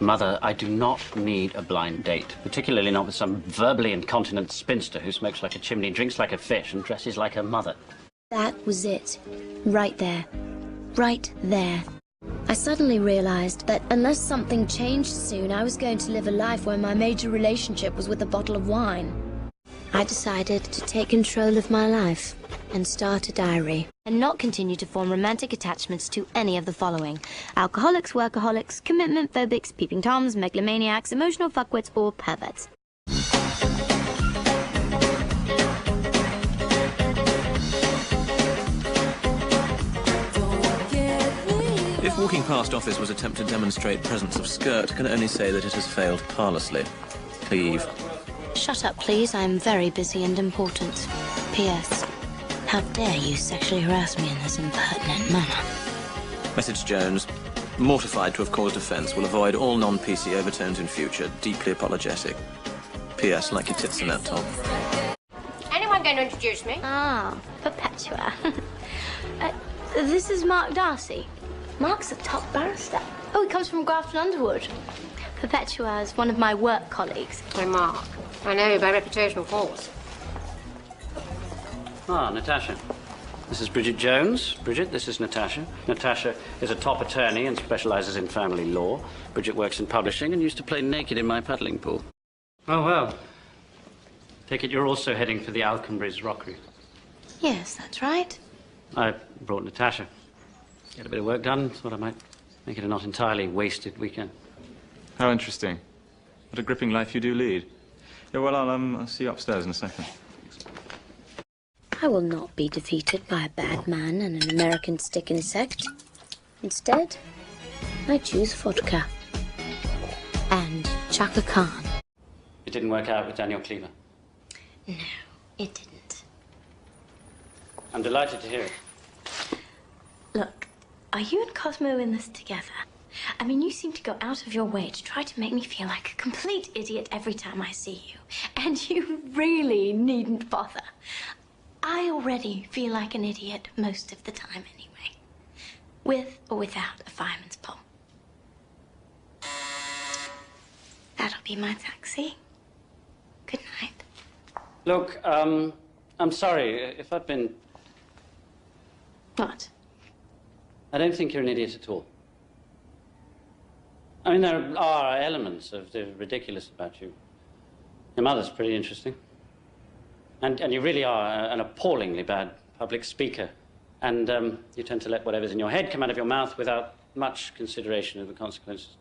Mother, I do not need a blind date, particularly not with some verbally incontinent spinster who smokes like a chimney, drinks like a fish, and dresses like her mother. That was it. Right there. Right there. I suddenly realized that unless something changed soon, I was going to live a life where my major relationship was with a bottle of wine. I decided to take control of my life and start a diary. And not continue to form romantic attachments to any of the following: alcoholics, workaholics, commitment phobics, peeping toms, megalomaniacs, emotional fuckwits, or perverts. If walking past office was attempt to demonstrate presence of skirt, can only say that it has failed parlously. Cleave. Shut up, please. I'm very busy and important. P.S. How dare you sexually harass me in this impertinent manner? Message Jones. Mortified to have caused offence. Will avoid all non-PC overtones in future. Deeply apologetic. P.S. Like your tits in that top. Anyone going to introduce me? Ah, Perpetua. This is Mark Darcy. Mark's a top barrister. Oh, he comes from Grafton Underwood. Perpetua is one of my work colleagues. Hey, Mark. I know you by reputation, of course. Ah, Natasha. This is Bridget Jones. Bridget, this is Natasha. Natasha is a top attorney and specializes in family law. Bridget works in publishing and used to play naked in my paddling pool. Oh, well. Take it you're also heading for the Alconbury's Rockery. Yes, that's right. I brought Natasha. Get a bit of work done. Thought I might make it a not entirely wasted weekend. How interesting. What a gripping life you do lead. Yeah, well, I'll see you upstairs in a second. I will not be defeated by a bad man and an American stick insect. Instead, I choose vodka. And Chaka Khan. It didn't work out with Daniel Cleaver. No, it didn't. I'm delighted to hear it. Look, are you and Cosmo in this together? I mean, you seem to go out of your way to try to make me feel like a complete idiot every time I see you. And you really needn't bother. I already feel like an idiot most of the time anyway. With or without a fireman's pole. That'll be my taxi. Good night. Look, I'm sorry if I've been... What? I don't think you're an idiot at all. I mean, there are elements of the ridiculous about you. Your mother's pretty interesting. And you really are an appallingly bad public speaker. And you tend to let whatever's in your head come out of your mouth without much consideration of the consequences.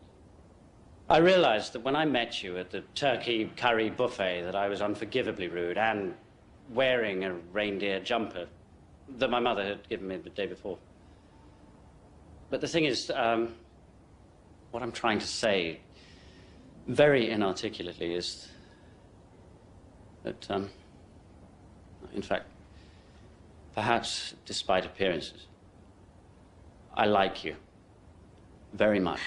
I realized that when I met you at the turkey curry buffet that I was unforgivably rude and wearing a reindeer jumper that my mother had given me the day before. But the thing is, what I'm trying to say very inarticulately is that, in fact, perhaps despite appearances, I like you very much.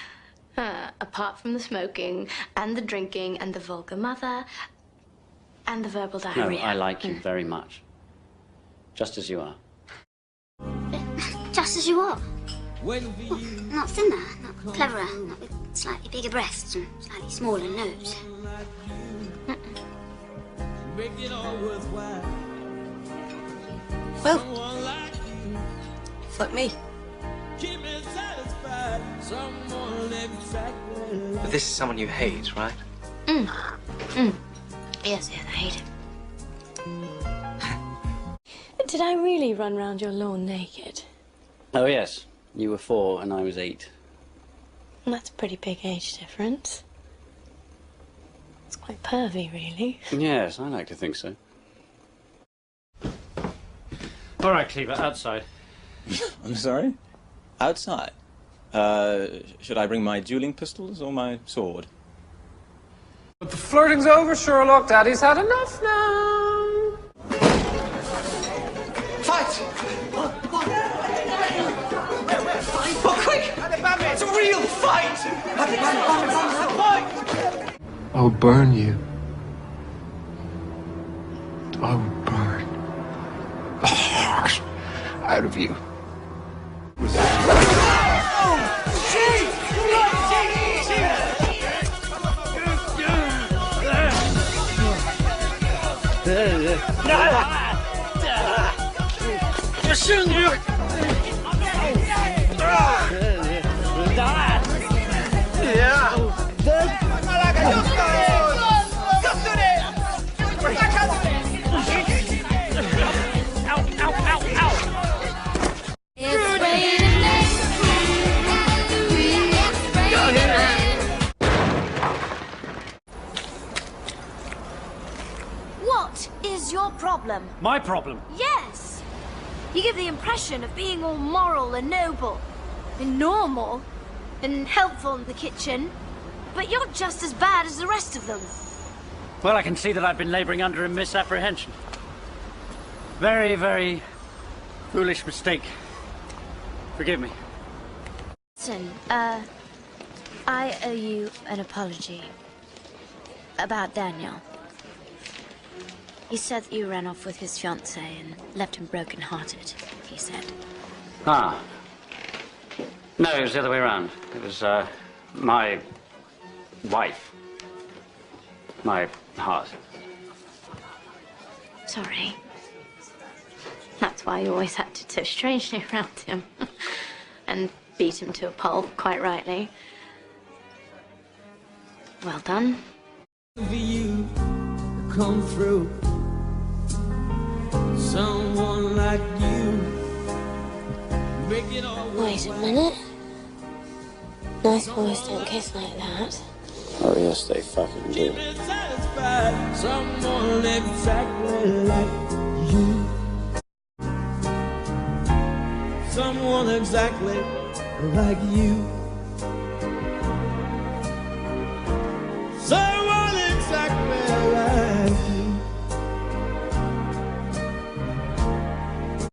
Apart from the smoking and the drinking and the vulgar mother and the verbal diarrhea. No, I like you very much. Just as you are. Just as you are? What, not thinner, not cleverer, not with slightly bigger breasts and slightly smaller nose. Well, fuck me. But this is someone you hate, right? Yes, I hate him. Did I really run round your lawn naked? Oh, yes. You were 4 and I was 8. That's a pretty big age difference. It's quite pervy, really. Yes, I like to think so. All right, Cleaver, outside. I'm sorry? Outside? Should I bring my dueling pistols or my sword? But the flirting's over, Sherlock. Daddy's had enough now. Fight! Oh, quick! It's a real fight! I will burn you. I will burn the heart out of you. What is your problem? My problem? Yes! You give the impression of being all moral and noble, and normal, and helpful in the kitchen, but you're just as bad as the rest of them. Well, I can see that I've been labouring under a misapprehension. Very, very foolish mistake. Forgive me. Listen, I owe you an apology. About Daniel. He said that you ran off with his fiancée and left him broken-hearted, he said. Ah. No, it was the other way around. It was, my wife. My heart. Sorry. That's why you always acted so strangely around him. And beat him to a pulp, quite rightly. Well done. For you to come through. Someone like you. Make it all. Wait a minute. Nice boys don't kiss like that. Oh, yes, they fucking do. Someone exactly like you. Someone exactly like you.